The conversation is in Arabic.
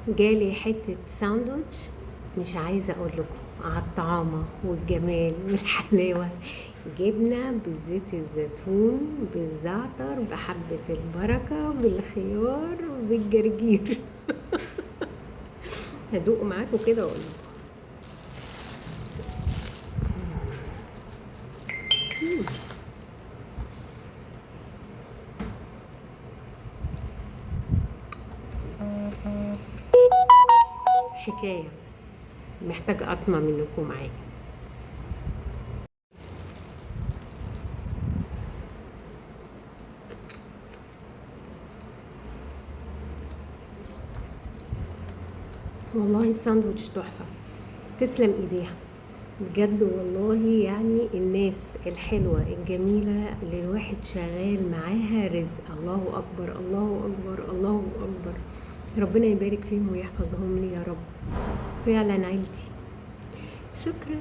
جالي حتة ساندوتش، مش عايزة اقول لكم على الطعامة والجمال والحلاوة. جبنة بزيت الزيتون بالزعتر بحبة البركة بالخيار بالجرجير. هدوق معاكم كده واقول لكم. حكاية، محتاجة أطمع منكم معايا. والله الساندوتش تحفة، تسلم ايديها بجد والله. يعني الناس الحلوة الجميلة اللي الواحد شغال معاها رزق. الله أكبر الله أكبر الله أكبر. ربنا يبارك فيهم ويحفظهم لي يا رب. فعلا عيلتي. شكرا.